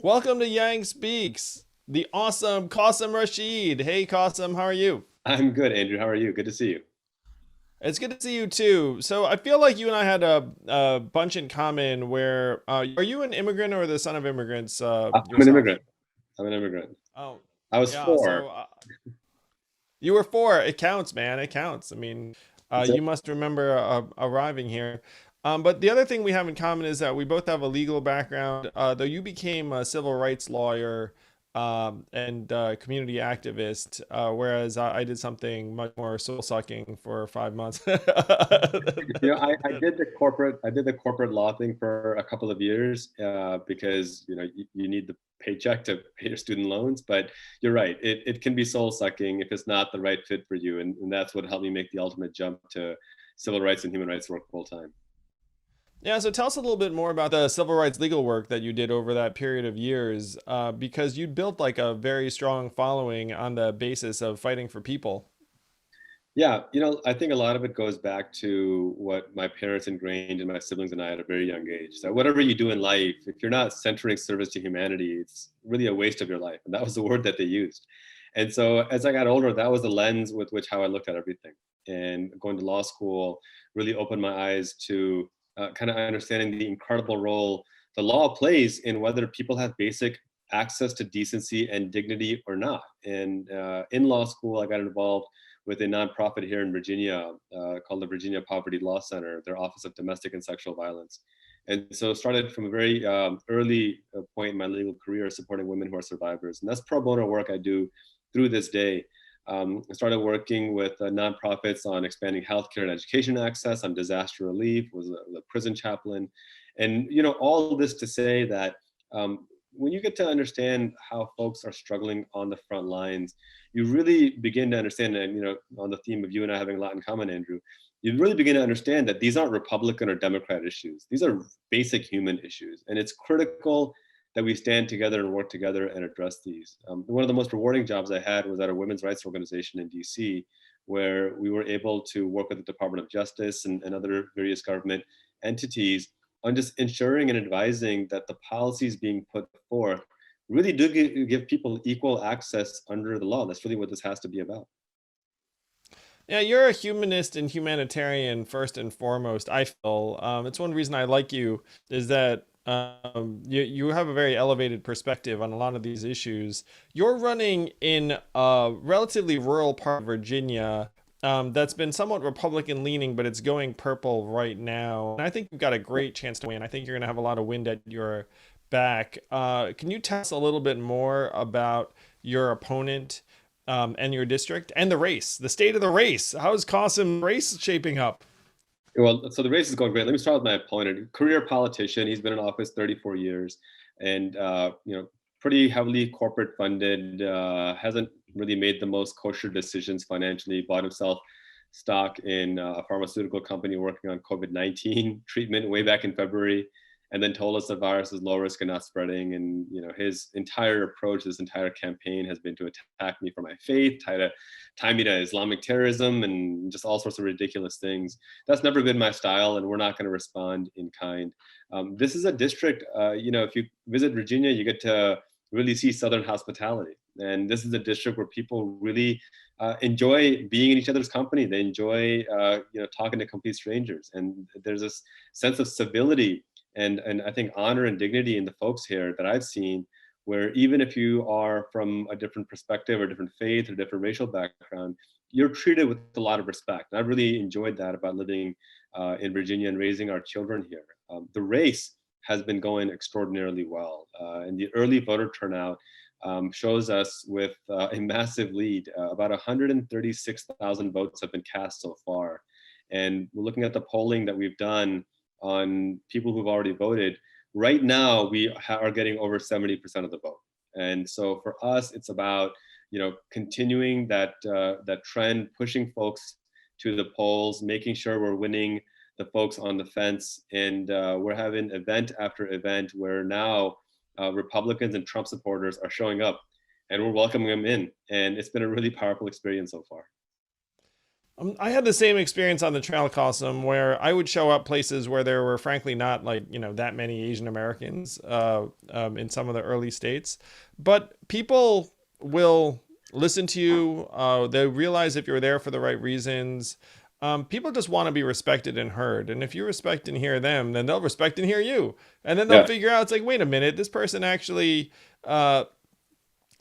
Welcome to Yang Speaks, the awesome Qasim Rashid. Hey, Qasim, how are you? I'm good, Andrew. How are you? Good to see you. It's good to see you too. So I feel like you and I had a bunch in common. Where are you an immigrant or the son of immigrants I'm an yourself? immigrant. I'm an immigrant. Oh, I was yeah. four. So you were four. It counts, man. It counts. I mean, That's it. you must remember arriving here. But the other thing we have in common is that we both have a legal background. Though you became a civil rights lawyer and community activist, whereas I did something much more soul sucking for 5 months. I did the corporate law thing for a couple of years because you need the paycheck to pay your student loans. But you're right, it can be soul sucking if it's not the right fit for you, and that's what helped me make the ultimate jump to civil rights and human rights work full time. Yeah, so tell us a little bit more about the civil rights legal work that you did over that period of years, because you built like a very strong following on the basis of fighting for people. Yeah, I think a lot of it goes back to what my parents ingrained in my siblings and I at a very young age. So whatever you do in life, if you're not centering service to humanity, it's really a waste of your life. And that was the word that they used. And so as I got older, that was the lens with which how I looked at everything. And going to law school really opened my eyes to kind of understanding the incredible role the law plays in whether people have basic access to decency and dignity or not. And in law school, I got involved with a nonprofit here in Virginia called the Virginia Poverty Law Center, their Office of Domestic and Sexual Violence. And so started from a very early point in my legal career supporting women who are survivors. And that's pro bono work I do through this day. I started working with nonprofits on expanding healthcare and education access, on disaster relief, was a prison chaplain. And, all this to say that when you get to understand how folks are struggling on the front lines, you really begin to understand, and on the theme of you and I having a lot in common, Andrew, you really begin to understand that these aren't Republican or Democrat issues. These are basic human issues, and it's critical that we stand together and work together and address these. One of the most rewarding jobs I had was at a women's rights organization in DC, where we were able to work with the Department of Justice and other various government entities on just ensuring and advising that the policies being put forth really do give people equal access under the law. That's really what this has to be about. Yeah, you're a humanist and humanitarian first and foremost. I feel it's one reason I like you is that you have a very elevated perspective on a lot of these issues. You're running in a relatively rural part of Virginia that's been somewhat Republican leaning, but it's going purple right now. And I think you've got a great chance to win. I think you're going to have a lot of wind at your back. Can you tell us a little bit more about your opponent? And your district and the race, the state of the race. How's Qasim race shaping up? Well, so the race is going great. Let me start with my opponent, career politician. He's been in office 34 years, and pretty heavily corporate funded. Hasn't really made the most kosher decisions financially. Bought himself stock in a pharmaceutical company working on COVID-19 treatment way back in February, and then told us the virus is low risk and not spreading. And his entire approach, this entire campaign, has been to attack me for my faith, tie me to Islamic terrorism, and just all sorts of ridiculous things. That's never been my style, and we're not going to respond in kind. This is a district, if you visit Virginia, you get to really see Southern hospitality. And this is a district where people really enjoy being in each other's company. They enjoy, talking to complete strangers. And there's this sense of civility and I think honor and dignity in the folks here that I've seen, where even if you are from a different perspective or different faith or different racial background, you're treated with a lot of respect. And I've really enjoyed that about living in Virginia and raising our children here. The race has been going extraordinarily well, and the early voter turnout shows us with a massive lead. About 136,000 votes have been cast so far. And we're looking at the polling that we've done on people who've already voted. Right now, we are getting over 70% of the vote. And so for us, it's about continuing that trend, pushing folks to the polls, making sure we're winning the folks on the fence, and we're having event after event where now Republicans and Trump supporters are showing up, and we're welcoming them in, and it's been a really powerful experience so far. I had the same experience on the trail, Cosm, where I would show up places where there were frankly not like, that many Asian Americans in some of the early states. But people will listen to you. They realize if you're there for the right reasons. People just want to be respected and heard. And if you respect and hear them, then they'll respect and hear you. And then they'll Yeah. figure out, it's like, wait a minute, this person actually uh,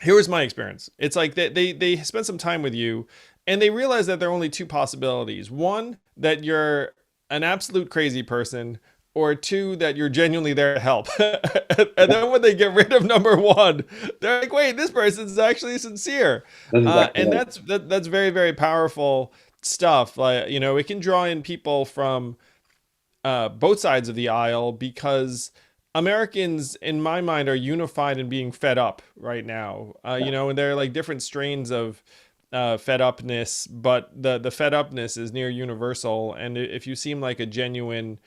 here was my experience. It's like they spend some time with you and they realize that there are only two possibilities. One, that you're an absolute crazy person, or two, that you're genuinely there to help. And then when they get rid of number one, they're like, wait, this person's actually sincere. That's exactly And right. that's very, very powerful stuff. Like, it can draw in people from both sides of the aisle because Americans, in my mind, are unified in being fed up right now. Yeah. And there are like different strains of fed upness, but the fed upness is near universal. And if you seem like a genuine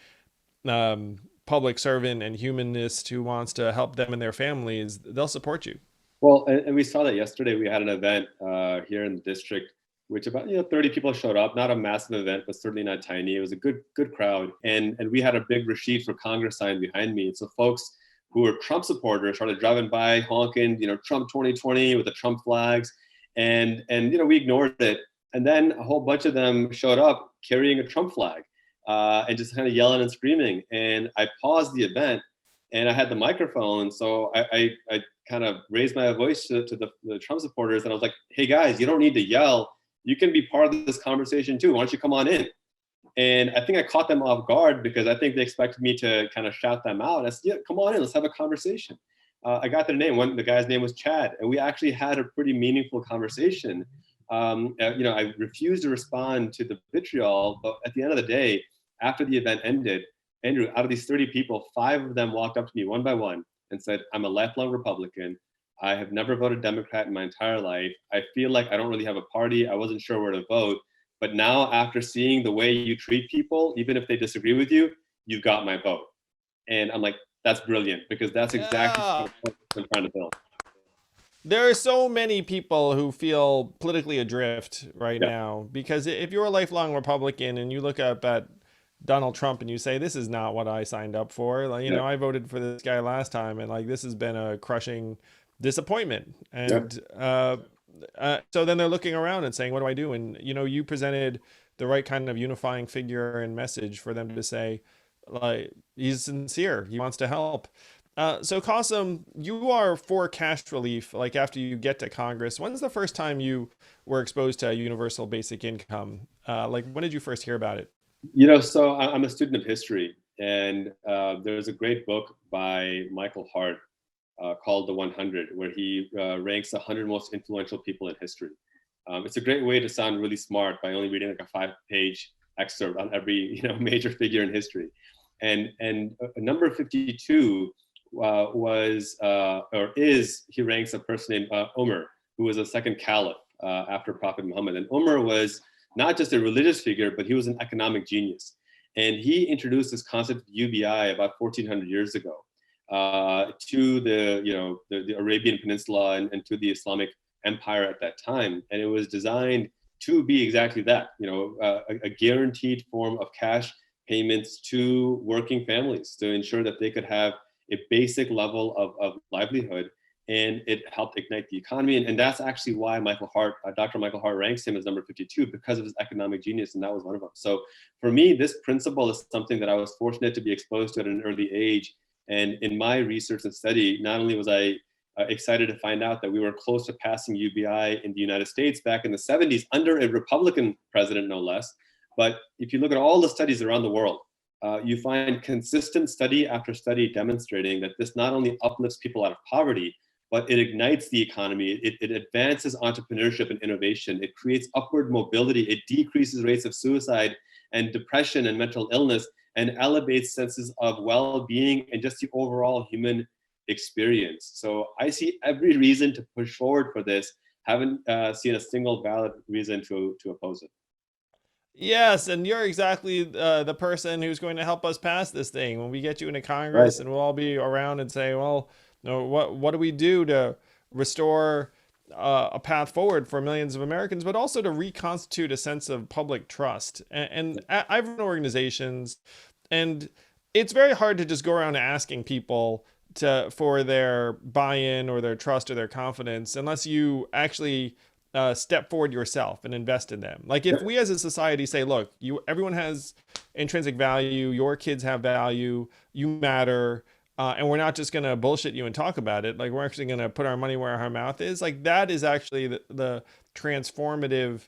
public servant and humanist who wants to help them and their families, they'll support you. Well, and we saw that yesterday. We had an event here in the district, which about 30 people showed up. Not a massive event, but certainly not tiny. It was a good crowd, and we had a big Rashid for Congress sign behind me. And so folks who were Trump supporters started driving by honking, Trump 2020 with the Trump flags, and we ignored it. And then a whole bunch of them showed up carrying a Trump flag and just kind of yelling and screaming. And I paused the event, and I had the microphone, so I kind of raised my voice to the Trump supporters, and I was like, "Hey guys, you don't need to yell. You can be part of this conversation too. Why don't you come on in?" And I think I caught them off guard because I think they expected me to kind of shout them out. I said, "Yeah, come on in. Let's have a conversation." I got their name. The guy's name was Chad, and we actually had a pretty meaningful conversation. I refused to respond to the vitriol, but at the end of the day, after the event ended, Andrew, out of these 30 people, 5 of them walked up to me one by one and said, "I'm a lifelong Republican. I have never voted Democrat in my entire life. I feel like I don't really have a party. I wasn't sure where to vote. But now, after seeing the way you treat people, even if they disagree with you, you've got my vote." And I'm like, that's brilliant because that's exactly Yeah. what I'm trying to build. There are so many people who feel politically adrift right Yeah. now because if you're a lifelong Republican and you look up at Donald Trump and you say, this is not what I signed up for, like, Yeah. I voted for this guy last time and like this has been a crushing disappointment. Yeah. And so then they're looking around and saying, what do I do? And you presented the right kind of unifying figure and message for them to say, like, he's sincere, he wants to help. So Qasim, you are for cash relief. Like after you get to Congress, when's the first time you were exposed to universal basic income? Like when did you first hear about it? So I'm a student of history, and there's a great book by Michael Hart called The 100, where he ranks the 100 most influential people in history. It's a great way to sound really smart by only reading like a 5-page excerpt on every major figure in history. And number 52 was or is he ranks a person named Umar, who was a second caliph after Prophet Muhammad. And Umar was not just a religious figure, but he was an economic genius. And he introduced this concept of UBI about 1400 years ago to the Arabian Peninsula and to the Islamic Empire at that time. And it was designed to be exactly that, a guaranteed form of cash payments to working families to ensure that they could have a basic level of livelihood, and it helped ignite the economy. And that's actually why Dr. Michael Hart ranks him as number 52 because of his economic genius, and that was one of them. So for me, this principle is something that I was fortunate to be exposed to at an early age. And in my research and study, not only was I excited to find out that we were close to passing UBI in the United States back in the 70s under a Republican president, no less, but if you look at all the studies around the world, you find consistent study after study demonstrating that this not only uplifts people out of poverty, but it ignites the economy. It advances entrepreneurship and innovation. It creates upward mobility. It decreases rates of suicide and depression and mental illness, and elevates senses of well-being and just the overall human experience. So I see every reason to push forward for this. Haven't seen a single valid reason to oppose it. Yes, and you're exactly the person who's going to help us pass this thing when we get you into Right. Congress, and we'll all be around and say, well, what do we do to restore a path forward for millions of Americans, but also to reconstitute a sense of public trust. I've run organizations, and it's very hard to just go around asking people for their buy-in or their trust or their confidence unless you actually step forward yourself and invest in them. Like if we as a society say, look, everyone has intrinsic value, your kids have value, you matter, and we're not just going to bullshit you and talk about it. Like we're actually going to put our money where our mouth is. Like that is actually the transformative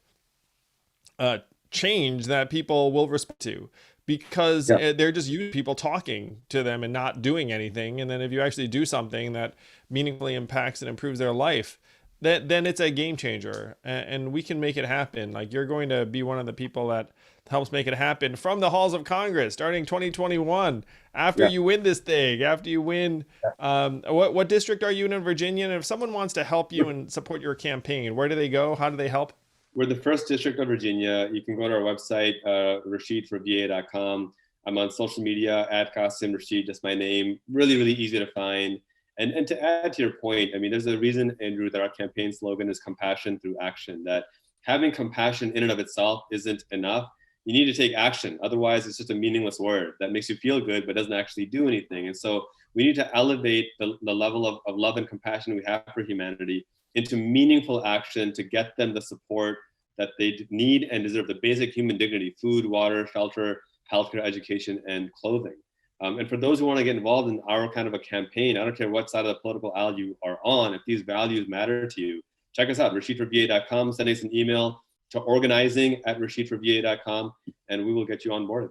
change that people will respond to, because Yeah. they're just used to people talking to them and not doing anything. And then if you actually do something that meaningfully impacts and improves their life, then it's a game changer, and we can make it happen. Like you're going to be one of the people that helps make it happen from the halls of Congress starting 2021. After Yeah. you win this thing, after you win, what district are you in Virginia? And if someone wants to help you and support your campaign, where do they go? How do they help? We're the first district of Virginia. You can go to our website, rashidforva.com. I'm on social media at Qasim Rashid, just my name. Really, really easy to find. And to add to your point, I mean, there's a reason, Andrew, that our campaign slogan is compassion through action, that having compassion in and of itself isn't enough. You need to take action. Otherwise, it's just a meaningless word that makes you feel good, but doesn't actually do anything. And so we need to elevate the level of love and compassion we have for humanity into meaningful action to get them the support that they need and deserve, the basic human dignity: food, water, shelter, healthcare, education, and clothing. And for those who want to get involved in our kind of a campaign, I don't care what side of the political aisle you are on, if these values matter to you, check us out, rashidforva.com. Send us an email to organizing@rashidforva.com, and we will get you on board.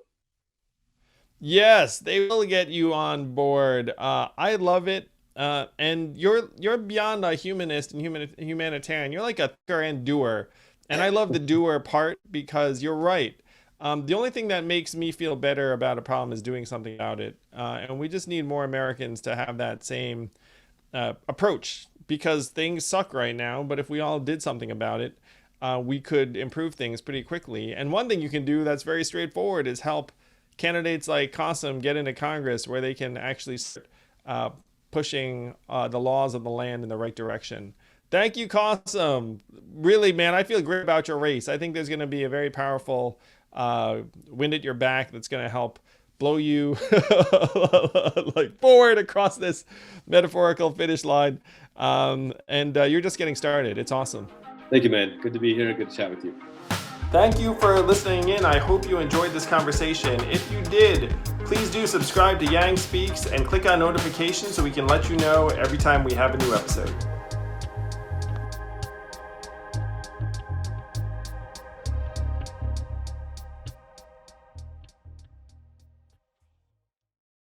Yes, they will get you on board. I love it. And you're beyond a humanist and humanitarian. You're like a thinker and doer. And I love the doer part because you're right. The only thing that makes me feel better about a problem is doing something about it. And we just need more Americans to have that same approach, because things suck right now. But if we all did something about it, we could improve things pretty quickly. And one thing you can do that's very straightforward is help candidates like Qasim get into Congress, where they can actually start pushing the laws of the land in the right direction. Thank you, Qasim. Really, man, I feel great about your race. I think there's going to be a very powerful wind at your back that's going to help blow you like forward across this metaphorical finish line. And you're just getting started. It's awesome. Thank you, man. Good to be here. Good to chat with you. Thank you for listening in. I hope you enjoyed this conversation. If you did, please do subscribe to Yang Speaks and click on notifications so we can let you know every time we have a new episode.